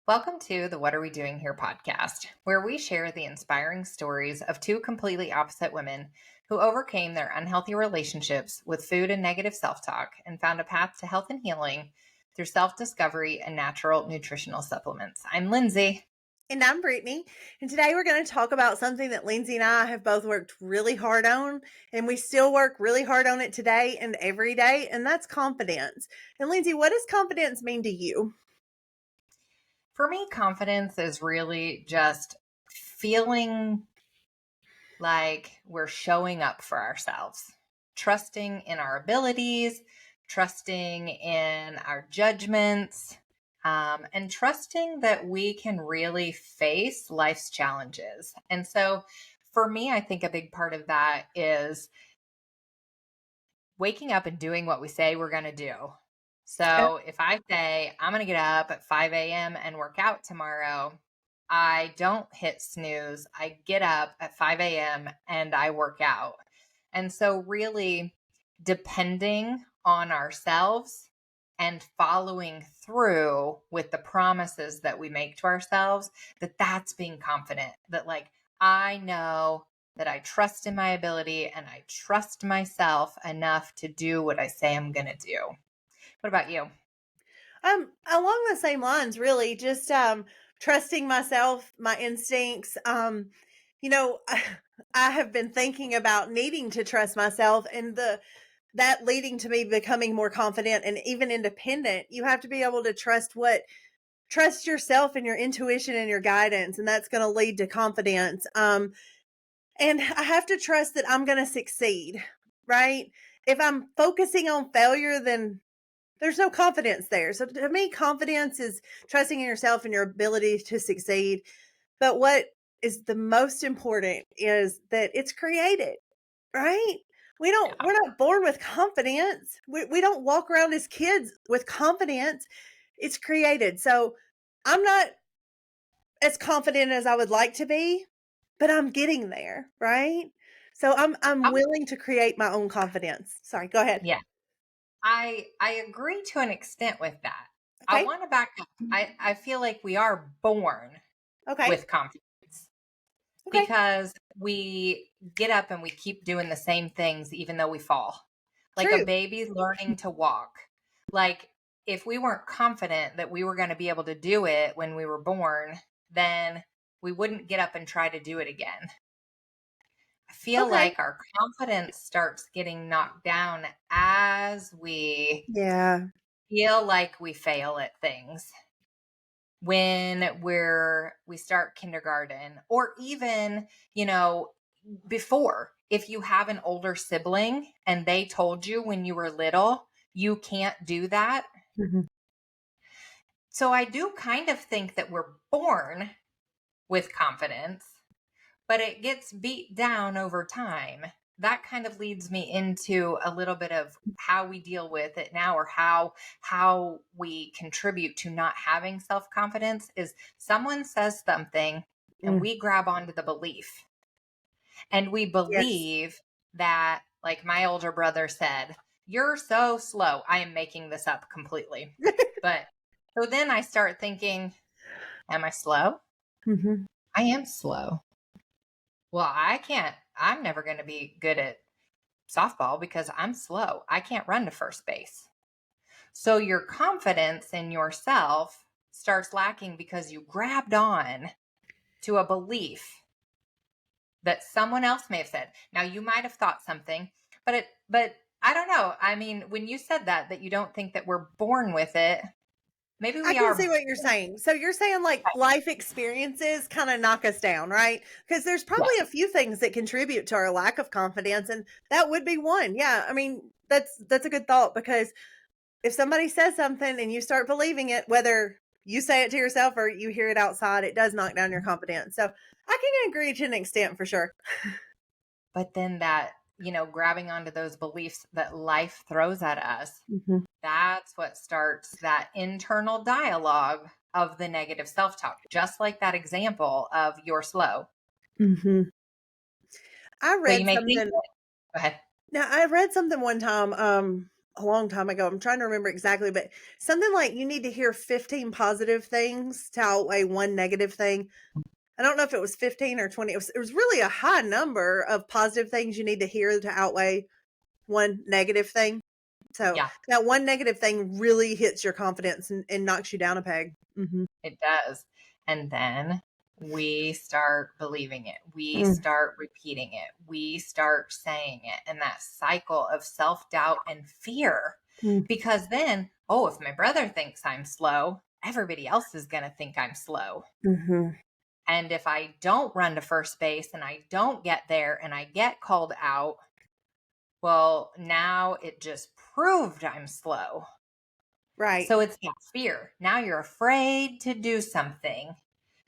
Welcome to the What Are We Doing Here podcast, where we share the inspiring stories of two completely opposite women who overcame their unhealthy relationships with food and negative self talk and found a path to health and healing through self discovery and natural nutritional supplements. I'm Lindsay. And I'm Brittany. And today we're going to talk about something that Lindsay and I have both worked really hard on. And we still work really hard on it today and every day. And that's confidence. And Lindsay, what does confidence mean to you? For me, confidence is really just feeling like we're showing up for ourselves, trusting in our abilities, trusting in our judgments, and trusting that we can really face life's challenges. And so for me, I think a big part of that is waking up and doing what we say we're going to do. Yeah. So if I say I'm going to get up at 5 a.m. and work out tomorrow, I don't hit snooze. I get up at 5 a.m. and I work out. And so, really, depending on ourselves and following through with the promises that we make to ourselves, that's being confident that, like, I know that I trust in my ability and I trust myself enough to do what I say I'm going to do. What about you? Along the same lines, really, just trusting myself, my instincts. You know, I have been thinking about needing to trust myself and that leading to me becoming more confident and even independent. You have to be able to trust yourself and your intuition and your guidance, and that's going to lead to confidence. And I have to trust that I'm going to succeed, right? If I'm focusing on failure, then there's no confidence there. So to me, confidence is trusting in yourself and your ability to succeed. But what is the most important is that it's created, right? Yeah. We're not born with confidence. We don't walk around as kids with confidence. It's created. So I'm not as confident as I would like to be, but I'm getting there, right? So I'm Um, willing to create my own confidence. Sorry, go ahead. yeah. I agree to an extent with that. I Okay. want to back up. I feel like we are born Okay. with confidence Okay. because we get up and we keep doing the same things even though we fall. Like a True. baby learning to walk. Like if we weren't confident that we were going to be able to do it when we were born, then we wouldn't get up and try to do it again. I feel Okay. like our confidence starts getting knocked down as we Yeah. feel like we fail at things when we start kindergarten, or even, before, if you have an older sibling and they told you when you were little you can't do that. Mhm. So I do kind of think that we're born with confidence, but it gets beat down over time. That kind of leads me into a little bit of how we deal with it now, or how we contribute to not having self-confidence. Is someone says something and Mm. we grab onto the belief, and we Yes. believe that, like my older brother said, you're so slow. I am making this up completely, but so then I start thinking, am I slow? Mhm. I am slow. Well, I'm never going to be good at softball because I'm slow. I can't run to first base. So your confidence in yourself starts lacking because you grabbed on to a belief that someone else may have said. Now you might have thought something, but I don't know. I mean, when you said that you don't think that we're born with it, maybe I we can see are. what you're saying. So you're saying like life experiences kind of knock us down, right? Because there's Yeah. probably a few things that contribute to our lack of confidence, and that would be one. Yeah, I mean that's a good thought because if somebody says something and you start believing it, whether you say it to yourself or you hear it outside, it does knock down your confidence. So I can agree to an extent for sure. But then that, grabbing onto those beliefs that life throws at us, Mhm. that's what starts that internal dialogue of the negative self-talk, just like that example of you're slow. Mhm. I So you read may think something it. Go ahead. Now, I read something one time. a long time ago. I'm trying to remember exactly, but something like you need to hear 15 positive things to outweigh one negative thing. I don't know if it was 15 or 20. It was really a high number of positive things you need to hear to outweigh one negative thing. So Yeah, that one negative thing really hits your confidence and knocks you down a peg. it does. And then we start believing it. We Mm, start repeating it. We start saying it. And that cycle of self doubt and fear. mm, Because then, oh, if my brother thinks I'm slow, everybody else is going to think I'm slow. mhm. And if I don't run to first base and I don't get there and I get called out, well, now it just proved I'm slow. Right. So it's that fear. Now you're afraid to do something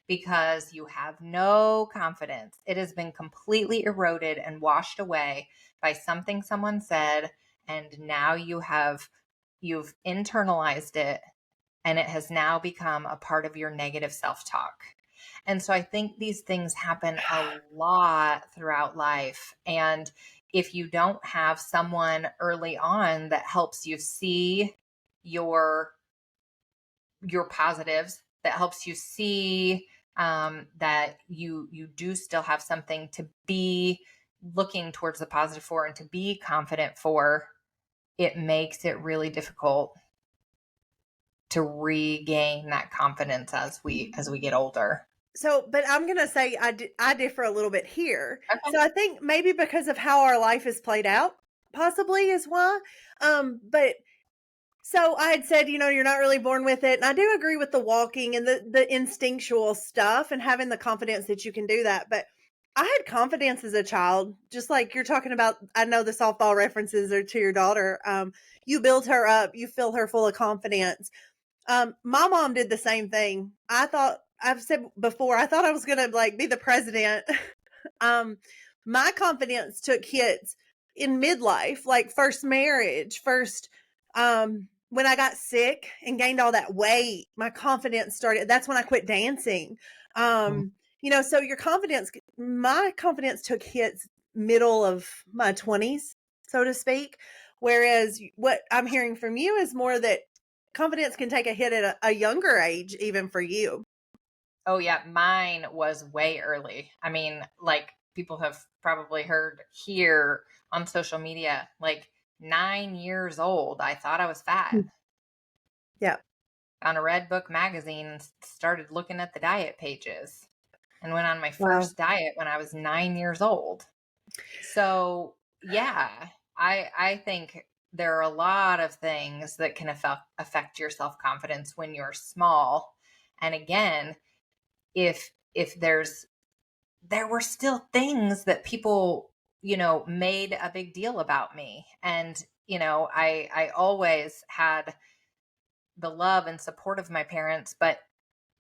because you have no confidence. It has been completely eroded and washed away by something someone said. And now you've internalized it, and it has now become a part of your negative self-talk. And so I think these things happen a lot throughout life. And if you don't have someone early on that helps you see your positives, that helps you see that you do still have something to be looking towards the positive for and to be confident for, it makes it really difficult to regain that confidence as we get older. So, but I'm gonna say I differ a little bit here. Okay. So I think maybe because of how our life is played out, possibly is why. But so I had said, you're not really born with it, and I do agree with the walking and the instinctual stuff and having the confidence that you can do that. But I had confidence as a child, just like you're talking about. I know the softball references are to your daughter. You build her up, you fill her full of confidence. My mom did the same thing. I've said before, I thought I was gonna like be the president. um, my confidence took hits in midlife, like first marriage, first when I got sick and gained all that weight, my confidence started. That's when I quit dancing. Mhm. So my confidence took hits middle of my 20s, so to speak. Whereas what I'm hearing from you is more that confidence can take a hit at a younger age, even for you. Oh yeah, mine was way early. I mean, like people have probably heard here on social media, like 9 years old, I thought I was fat. Mm. Yeah. On a Red Book magazine and started looking at the diet pages and went on my Wow. first diet when I was 9 years old. So yeah, I think there are a lot of things that can affect your self-confidence when you're small. And again, if there were still things that people, made a big deal about me. And, I always had the love and support of my parents, but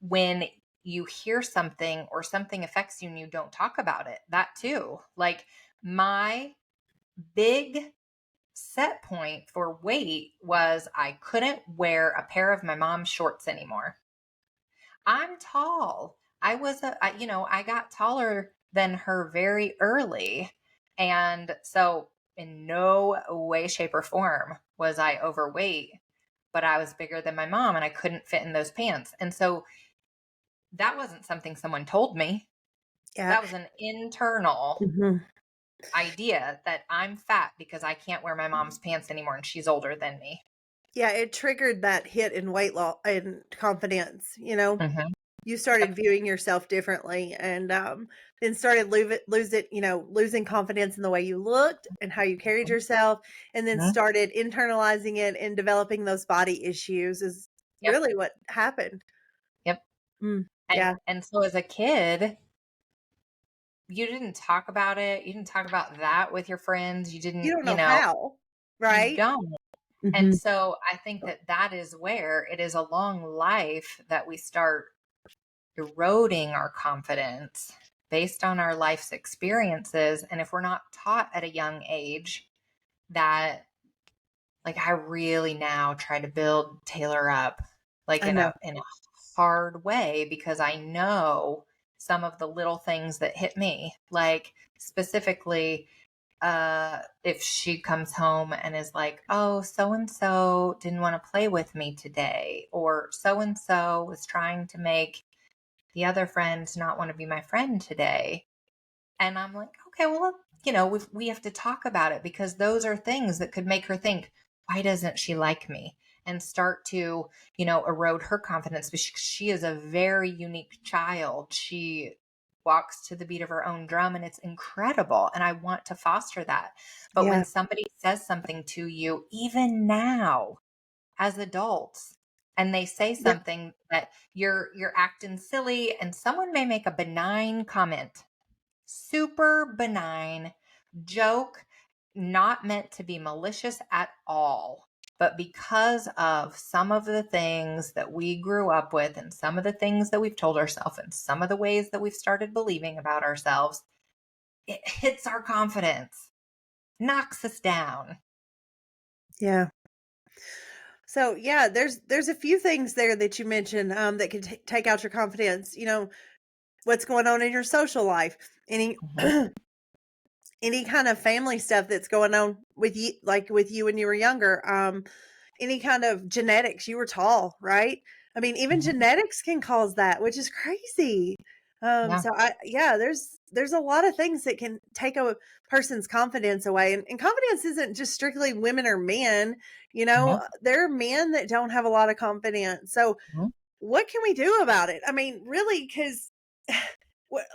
when you hear something or something affects you and you don't talk about it, that too. Like my big set point for weight was I couldn't wear a pair of my mom's shorts anymore. I'm tall. I got taller than her very early. And so in no way, shape, or form was I overweight, but I was bigger than my mom and I couldn't fit in those pants. And so that wasn't something someone told me. Yeah. That was an internal Mhm. idea that I'm fat because I can't wear my mom's pants anymore and she's older than me. Yeah, it triggered that hit in weight loss and confidence. Hmm. You Yep. started viewing yourself differently and then started losing confidence in the way you looked and how you carried yourself, and then Hmm. started internalizing it and developing those body issues is Yep. really what happened. Yep. Mm, And yeah. and so as a kid, you didn't talk about it. You didn't talk about that with your friends. You You didn't, don't know how, you right? don't. And Mhm. so I think that that is where it is along life that we start eroding our confidence based on our life's experiences. And if we're not taught at a young age that, like, I really now try to build Taylor up, like I in know. a hard way, because I know some of the little things that hit me, like specifically if she comes home and is like, oh, so-and-so didn't want to play with me today, or so-and-so was trying to make the other friend not want to be my friend today. And I'm like, okay, well, we have to talk about it, because those are things that could make her think, why doesn't she like me? And start to, erode her confidence, because she is a very unique child. She walks to the beat of her own drum, and it's incredible. And I want to foster that. But Yeah. when somebody says something to you, even now as adults, and they say Yep. something that you're acting silly, and someone may make a benign comment, super benign joke, not meant to be malicious at all. But because of some of the things that we grew up with, and some of the things that we've told ourselves, and some of the ways that we've started believing about ourselves, it hits our confidence, knocks us down. Yeah. So yeah, there's a few things there that you mentioned that could take out your confidence. What's going on in your social life, any Mhm. any kind of family stuff that's going on with you, like with you when you were younger. Any kind of genetics. You were tall, right? I mean, even Mhm. genetics can cause that, which is crazy. Yeah. So yeah, there's a lot of things that can take a person's confidence away. And confidence isn't just strictly women or men, Mhm. there are men that don't have a lot of confidence. So Mhm. what can we do about it? I mean, really, because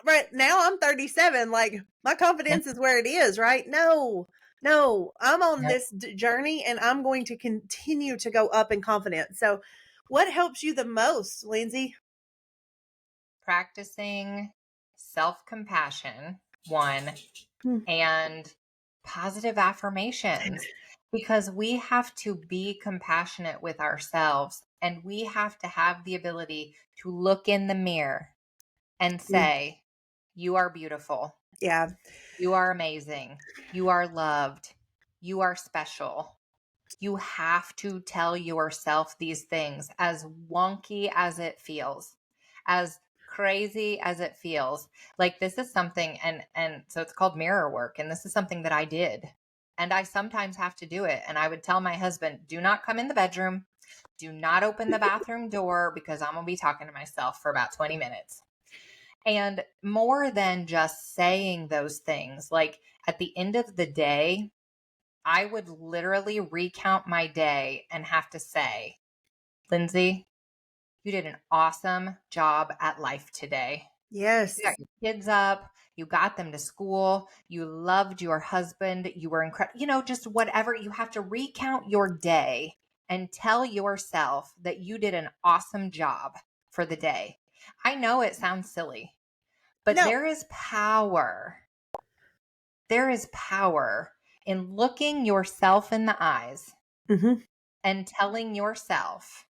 right now I'm 37. Like, my Yeah. confidence is where it is, right? No, no, I'm on Yeah. this journey, and I'm going to continue to go up in confidence. So, what helps you the most, Lindsay? Practicing self-compassion, one, Hmm. and positive affirmations, because we have to be compassionate with ourselves, and we have to have the ability to look in the mirror and Yeah. say, you are beautiful, Yeah. you are amazing, you are loved, you are special. You have to tell yourself these things, as wonky as it feels, as crazy as it feels. Like, this is something, and so it's called mirror work, and this is something that I did. And I sometimes have to do it. And I would tell my husband, do not come in the bedroom. Do not open the bathroom door, because I'm going to be talking to myself for about 20 minutes. And more than just saying those things, like, at the end of the day, I would literally recount my day and have to say, Lindsay, you did an awesome job at life today. You got Yes. your kids up, you got them to school, you loved your husband, you were incredible. Just whatever. You have to recount your day and tell yourself that you did an awesome job for the day. I know it sounds silly, but No. there is power. There is power in looking yourself in the eyes Hmm. and telling yourself,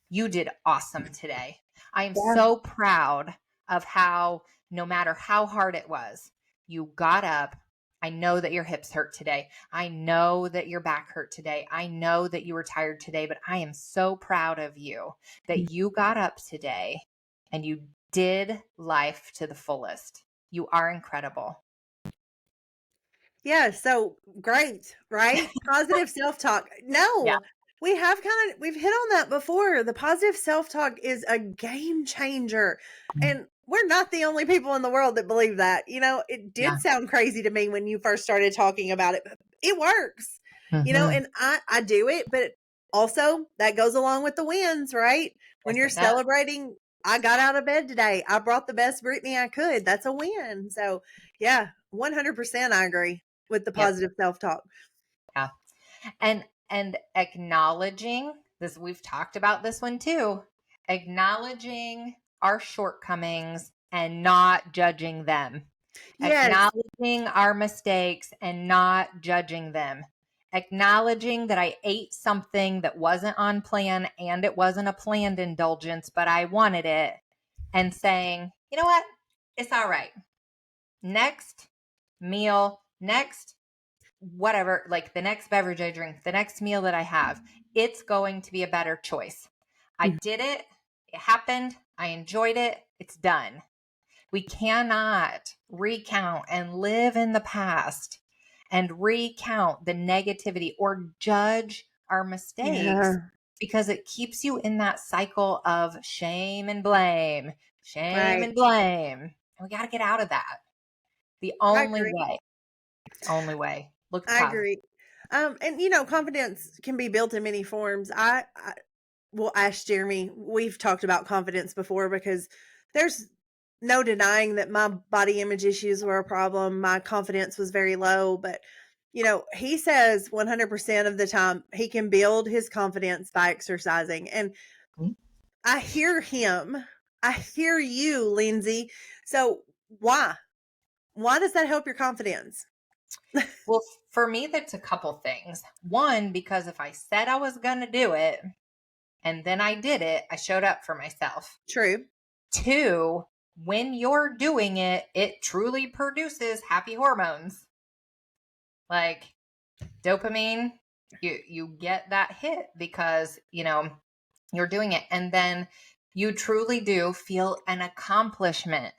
you did awesome today. I am Yeah. so proud of how, no matter how hard it was, you got up. I know that your hips hurt today. I know that your back hurt today. I know that you were tired today, but I am so proud of you that you got up today and you did life to the fullest. You are incredible. Yeah, so great, right? Positive self-talk. Yeah. No, we've hit on that before. The positive self-talk is a game changer. And we're not the only people in the world that believe that. It Yeah. did sound crazy to me when you first started talking about it, but it works. Hmm. And I do it, but also that goes along with the wins, right? When Yes, you're it does. celebrating, I got out of bed today. I brought the best Brittany I could. That's a win. So, yeah, 100% I agree with the Yep. positive self-talk. Yeah. And acknowledging this, we've talked about this one too. Acknowledging our shortcomings and not judging them. Yes. Acknowledging our mistakes and not judging them. Acknowledging that I ate something that wasn't on plan, and it wasn't a planned indulgence, but I wanted it. And saying, you know what? It's all right. Next meal, next whatever, like the next beverage I drink, the next meal that I have, it's going to be a better choice. I Mm. did it. It happened. I enjoyed it. It's done. We cannot recount and live in the past and recount the negativity or judge our mistakes, Yeah. because it keeps you in that cycle of shame and blame, shame Right. and blame. And we got to get out of that. The I only agree. way, only way. Look I positive. agree. And confidence can be built in many forms. I will ask Jeremy. We've talked about confidence before because there's no denying that my body image issues were a problem. My confidence was very low, but he says 100% of the time he can build his confidence by exercising. And Mhm. I hear him. I hear you, Lindsay. So why? Why does that help your confidence? Well, for me, that's a couple things. One, because if I said I was going to do it and then I did it, I showed up for myself. True. Two, when you're doing it, it truly produces happy hormones. Like dopamine, you get that hit because, you're doing it. And then you truly do feel an accomplishment.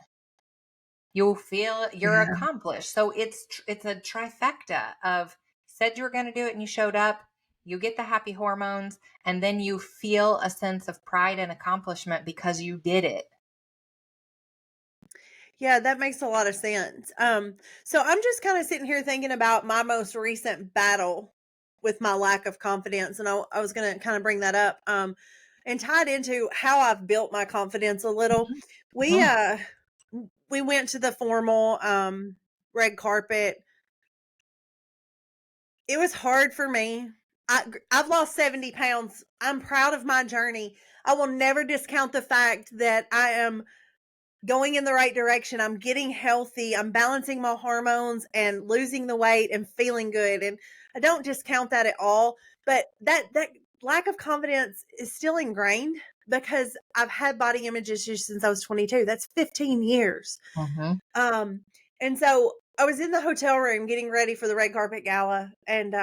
You'll feel you're Yeah. accomplished. So it's a trifecta of said you were going to do it and you showed up, you get the happy hormones, and then you feel a sense of pride and accomplishment because you did it. Yeah, that makes a lot of sense. So I'm just kind of sitting here thinking about my most recent battle with my lack of confidence, and I was going to kind of bring that up. And tied into how I've built my confidence a little. We Mhm. uh we went to the formal red carpet. It was hard for me. I've lost 70 pounds. I'm proud of my journey. I will never discount the fact that I am going in the right direction. I'm getting healthy. I'm balancing my hormones and losing the weight and feeling good. And I don't discount that at all. But that lack of confidence is still ingrained because I've had body image issues since I was 22. That's 15 years. Mhm. Um, and so I was in the hotel room getting ready for the red carpet gala. And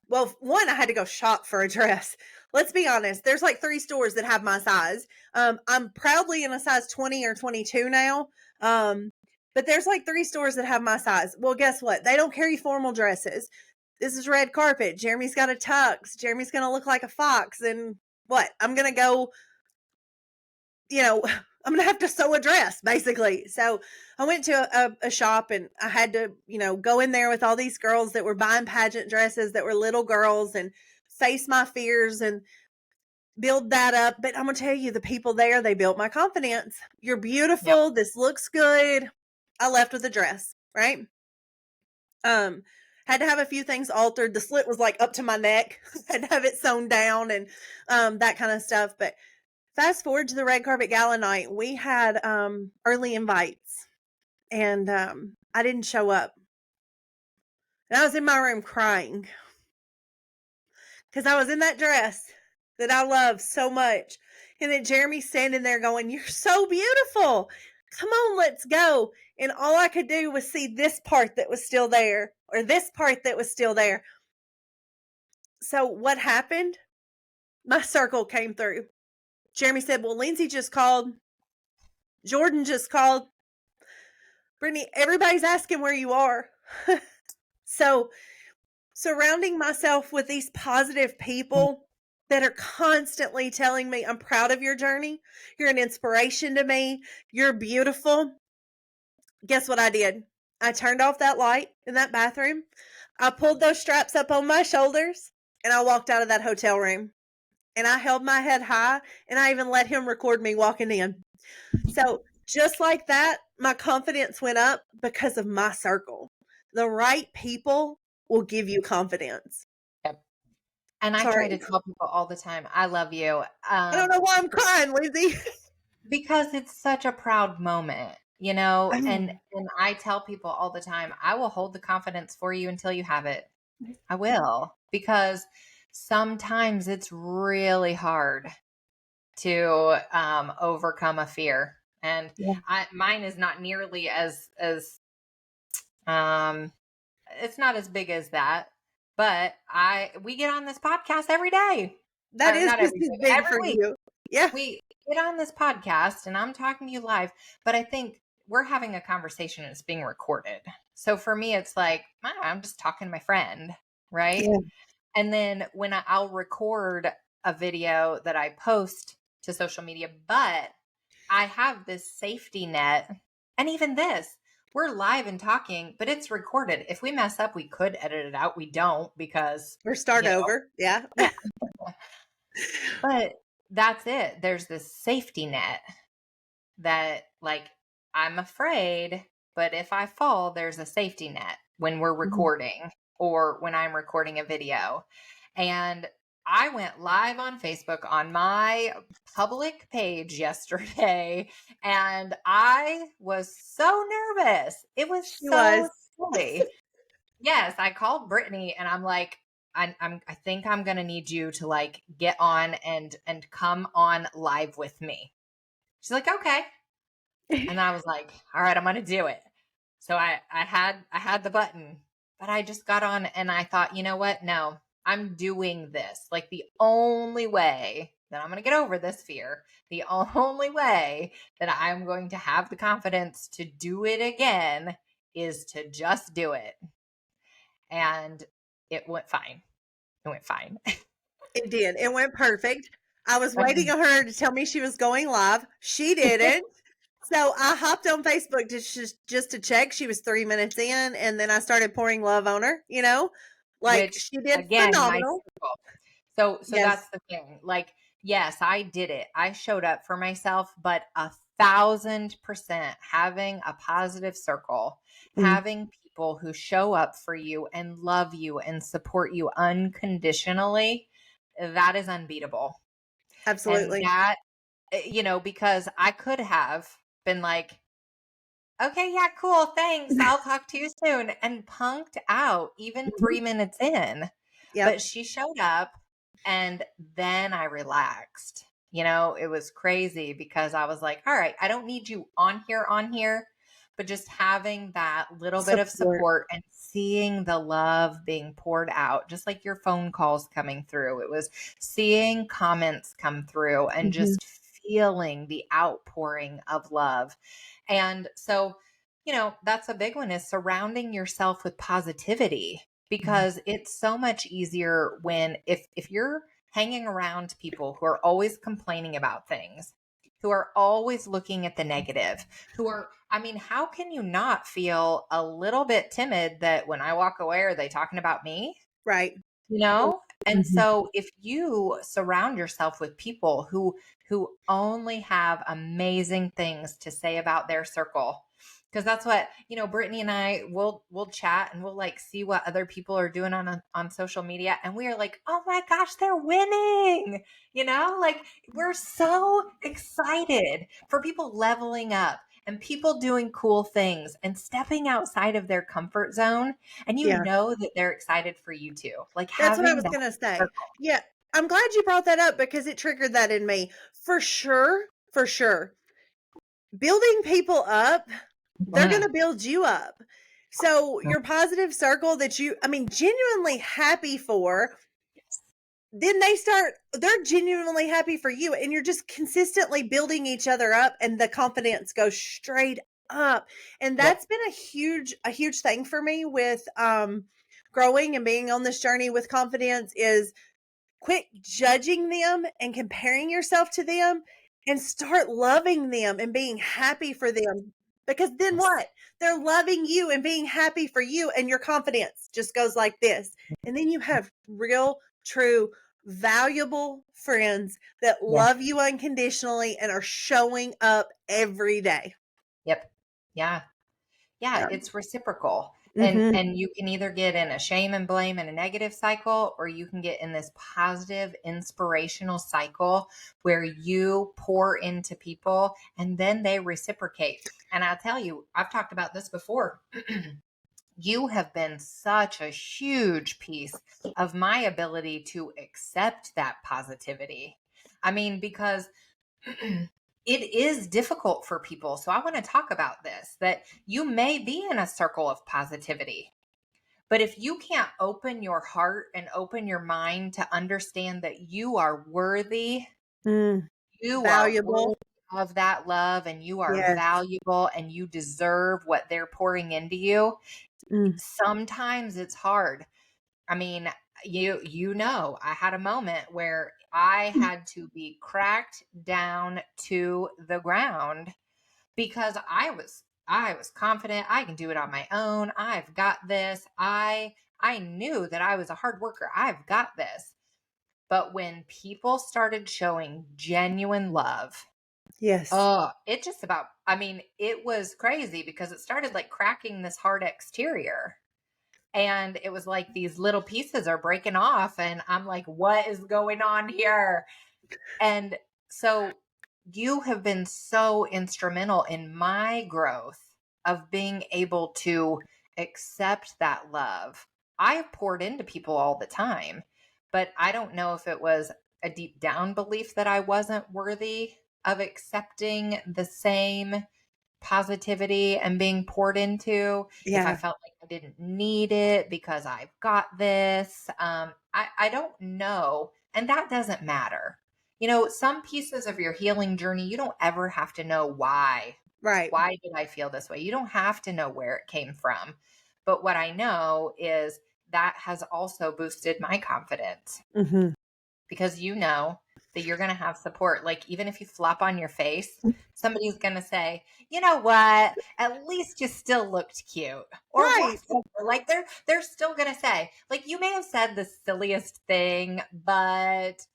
well, one, I had to go shop for a dress. Let's be honest, there's like 3 stores that have my size. I'm proudly in a size 20 or 22 now. But there's like 3 stores that have my size. Well, guess what? They don't carry formal dresses. This is red carpet. Jeremy's got a tux. Jeremy's going to look like a fox. And what? I'm going to go, I'm going to have to sew a dress basically. So I went to a shop and I had to, go in there with all these girls that were buying pageant dresses that were little girls and face my fears and build that up. But I'm going to tell you, the people there, they built my confidence. You're Yep. beautiful. This looks good. I left with a dress, right? Um, had to have a few things altered. The slit was like up to my neck. Had to have it sewn down and that kind of stuff. But fast forward to the red carpet gala night, we had early invites, and I didn't show up. And I was in my room crying because I was in that dress that I love so much. And then Jeremy's standing there going, "You're so beautiful. Come on, let's go." And all I could do was see this part that was still there, or this part that was still there. So what happened? My circle came through. Jeremy said, "Well, Lindsay just called. Jordan just called. Brittany, everybody's asking where you are." So surrounding myself with these positive people that are constantly telling me, "I'm proud of your journey. You're an inspiration to me. You're beautiful." Guess what I did? I turned off that light in that bathroom. I pulled those straps up on my shoulders and I walked out of that hotel room. And I held my head high and I even let him record me walking in. So, just like that, my confidence went up because of my circle. The right people will give you confidence. Yep. And I try Sorry. to tell people all the time, I love you. I don't know why I'm crying, Lindsay. Because it's such a proud moment, and I tell people all the time, I will hold the confidence for you until you have it. I will, because sometimes it's really hard to overcome a fear, and Yeah. mine is not nearly as um it's not as big as that, but we get on this podcast every day. That is Not just every as day, big every for week you. Yeah. we get on this podcast and I'm talking to you live, but I think we're having a conversation and it's being recorded. So for me, it's like, I'm just talking to my friend, right? Yeah. And then when I'll record a video that I post to social media, but I have this safety net. And even this, we're live and talking, but it's recorded. If we mess up, we could edit it out. We don't because, Or start you know, over. Yeah. yeah. But that's it. There's this safety net that, like, I'm afraid, but if I fall, there's a safety net when we're Mhm. recording or when I'm recording a video. And I went live on Facebook on my public page yesterday, and I was so nervous. It was She was. so silly. Yes, I called Brittany and I'm like, I think I'm gonna need you to like get on and come on live with me. She's like, okay. And I was like, all right, I'm gonna do it. So I had the button, but I just got on and I thought, you know what? No, I'm doing this. Like the only way that I'm gonna get over this fear, the only way that I'm going to have the confidence to do it again is to just do it. And it went fine. It went fine. It did. It went perfect. I was waiting on her to tell me she was going live. She didn't. So I hopped on Facebook just to check. She was 3 minutes in, and then I started pouring love on her. Like Which she did again, my phenomenal. circle. So Yes. that's the thing. Like, yes, I did it. I showed up for myself, but 1,000% having a positive circle, Mm, having people who show up for you and love you and support you unconditionally, that is unbeatable. And absolutely. that, because I could have been like, okay, yeah, cool, thanks. I'll talk to you soon. And punked out even Mhm. 3 minutes in. But Yep. she showed up and then I relaxed. It was crazy because I was like, all right, I don't need you on here, but just having that little bit of Support. support and seeing the love being poured out, just like your phone calls coming through. It was seeing comments come through and Mhm. just feeling the outpouring of love. And so, that's a big one is surrounding yourself with positivity Mhm. because it's so much easier when if you're hanging around people who are always complaining about things, who are always looking at the negative, who are I mean, how can you not feel a little bit timid that when I walk away are they talking about me? Right. You know? And Mhm. so if you surround yourself with people who only have amazing things to say about their circle, because that's what, Brittany and I will chat and we'll like see what other people are doing on social media and we are like, "Oh my gosh, they're winning." Like we're so excited for people leveling up and people doing cool things and stepping outside of their comfort zone, and Yeah. that they're excited for you too. Like That's what I having was that gonna say. circle. Yeah. I'm glad you brought that up because it triggered that in me. For sure. For sure. Building people up, they're Mhm. gonna build you up. So your positive circle that genuinely happy for, then they're genuinely happy for you, and you're just consistently building each other up, and the confidence goes straight up. And Yep. that's been a huge thing for me with growing and being on this journey with confidence is quit judging them and comparing yourself to them and start loving them and being happy for them. Because then Yes. what? They're loving you and being happy for you, and your confidence just goes like this. And then you have real, true, valuable friends that Yeah. love you unconditionally and are showing up every day. Yep. Yeah. Yeah, Yeah. it's reciprocal. And Hmm. and you can either get in a shame and blame and a negative cycle, or you can get in this positive inspirational cycle where you pour into people and then they reciprocate. And I'll tell you, I've talked about this before. You have been such a huge piece of my ability to accept that positivity. I mean, because it is difficult for people. So I want to talk about this that you may be in a circle of positivity, but if you can't open your heart and open your mind to understand that you are worthy, Mm, you are worthy valuable. of that love and you are Yes. valuable and you deserve what they're pouring into you, Mm. sometimes it's hard. I mean, I had a moment where I had to be cracked down to the ground because I was confident I can do it on my own. I've got this. I knew that I was a hard worker. I've got this. But when people started showing genuine love, Yes. oh, it just about, I mean, it was crazy because it started like cracking this hard exterior. And it was like these little pieces are breaking off. And I'm like, what is going on here? And so you have been so instrumental in my growth of being able to accept that love. I have poured into people all the time, but I don't know if it was a deep down belief that I wasn't worthy of accepting the same positivity and being poured into, if I Yeah. felt like I didn't need it because I've got this. I don't know. And that doesn't matter. Some pieces of your healing journey, you don't ever have to know why. Right. Why did I feel this way? You don't have to know where it came from. But what I know is that has also boosted my confidence Mhm. because you know that you're going to have support. Like, even if you flop on your face, somebody's going to say, you know what? At least you still looked cute or Right. whatever. Like, they're still going to say, like, you may have said the silliest thing, but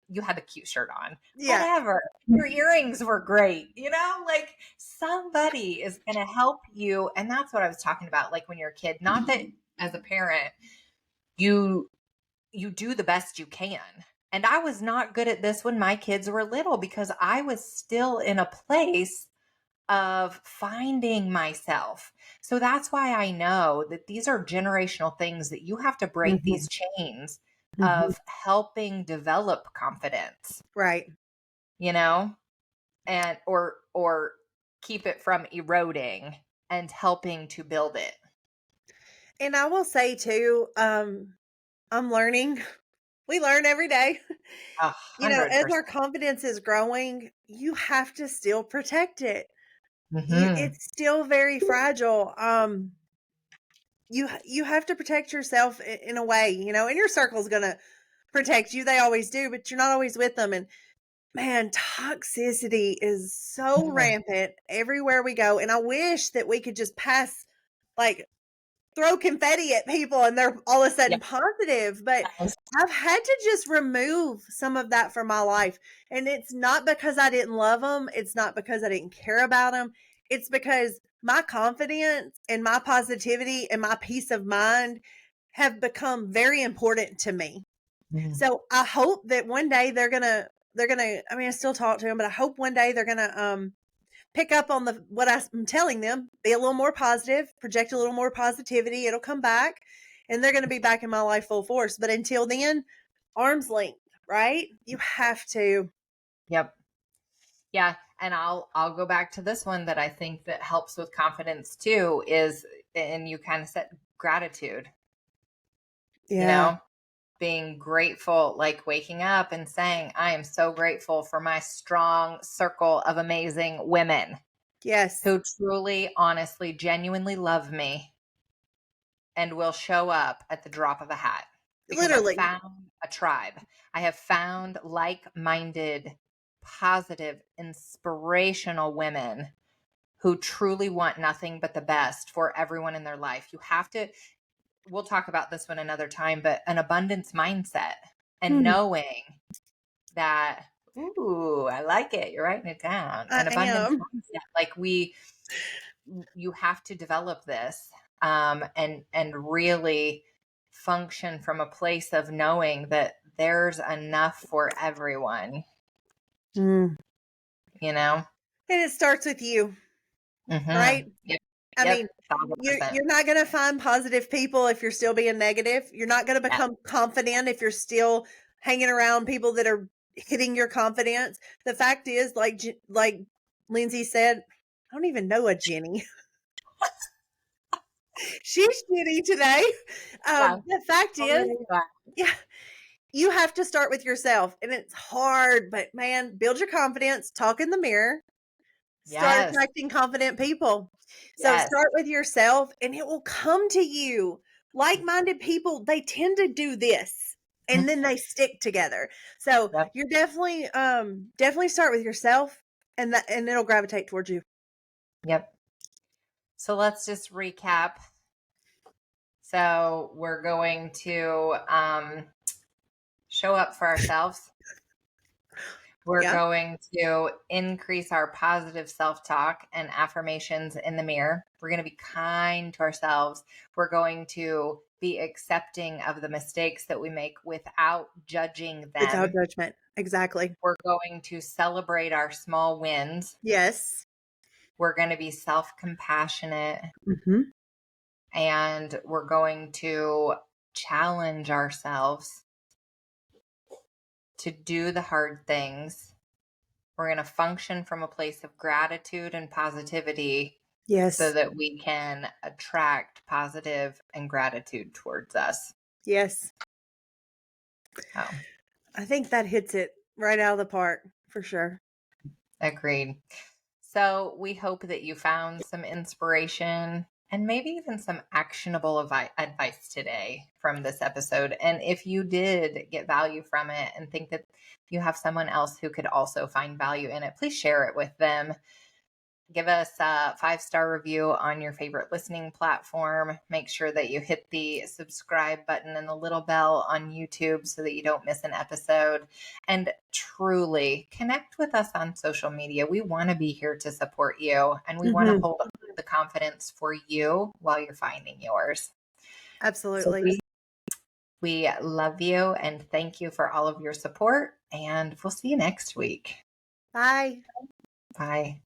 you had the cute shirt on. Yeah. Whatever. Your earrings were great. Like, somebody is going to help you. And that's what I was talking about. Like, when you're a kid, not that as a parent, you you do the best you can. And I was not good at this when my kids were little because I was still in a place of finding myself. So that's why I know that these are generational things that you have to break Mhm. these chains Mhm. of helping develop confidence, Right. you know, and or keep it from eroding and helping to build it. And I will say too, I'm learning. We learn every day. A hundred As our percent. confidence is growing, you have to still protect it. Mm-hmm. It's still very fragile. You have to protect yourself in a way, and your circle's gonna protect you. They always do, but you're not always with them. And man, toxicity is so rampant everywhere we go. And I wish that we could just pass, like, throw confetti at people and they're all of a Yeah. sudden positive. But I've had to just remove some of that from my life. And it's not because I didn't love them. It's not because I didn't care about them. It's because my confidence and my positivity and my peace of mind have become very important to me. Mhm. So I hope that one day they're gonna, I mean, I still talk to them, but I hope one day they're gonna pick up on what I'm telling them, be a little more positive, project a little more positivity. It'll come back and they're going to be back in my life full force. But until then, arm's length, right? You have to. Yep. Yeah, and I'll go back to this one that I think that helps with confidence too is, and you kind of said, gratitude, you Yeah. know, being grateful, like waking up and saying, I am so grateful for my strong circle of amazing women Yes. who truly, honestly, genuinely love me and will show up at the drop of a hat because I've Literally. found a tribe. I have found like-minded, positive, inspirational women who truly want nothing but the best for everyone in their life. You have to, we'll talk about this one another time, but an abundance mindset and Hmm. knowing that, ooh, I like it. You're writing it down. I An abundance am. mindset. Like you have to develop this and really function from a place of knowing that there's enough for everyone, Mm. you know? And it starts with you, Mm-hmm. right? Yep. I Yep. mean, you're 1,000%. you're not going to find positive people if you're still being negative. You're not going to Yeah. become confident if you're still hanging around people that are hitting your confidence. The fact is, like Lindsay said, I don't even know a Jenny. She's shitty today. Yeah. The fact Oh, there is, you are. yeah, you have to start with yourself, and it's hard, but man, build your confidence, talk in the mirror, start Yes. attracting confident people. So Yes. start with yourself and it will come to you. Like-minded people, they tend to do this and then they stick together. So Yep. you're definitely start with yourself and it'll gravitate towards you. Yep. So let's just recap. So we're going to show up for ourselves. We're Yeah. going to increase our positive self talk and affirmations in the mirror. We're going to be kind to ourselves. We're going to be accepting of the mistakes that we make without judging Without them. judgment. Exactly. We're going to celebrate our small wins. Yes. We're going to be self compassionate. Mhm. And we're going to challenge ourselves to do the hard things. We're going to function from a place of gratitude and positivity so Yes. that we can attract positive and gratitude towards us. Yes. Oh, I think that hits it right out of the park for sure. agreed. So we hope that you found some inspiration and maybe even some actionable advice today from this episode. And if you did get value from it and think that you have someone else who could also find value in it, please share it with them. Give us a 5-star review on your favorite listening platform. Make sure that you hit the subscribe button and the little bell on YouTube so that you don't miss an episode. And truly connect with us on social media. We want to be here to support you, and we want to Mhm. hold up the confidence for you while you're finding yours. So Absolutely. we love you and thank you for all of your support, and we'll see you next week. Bye. Bye.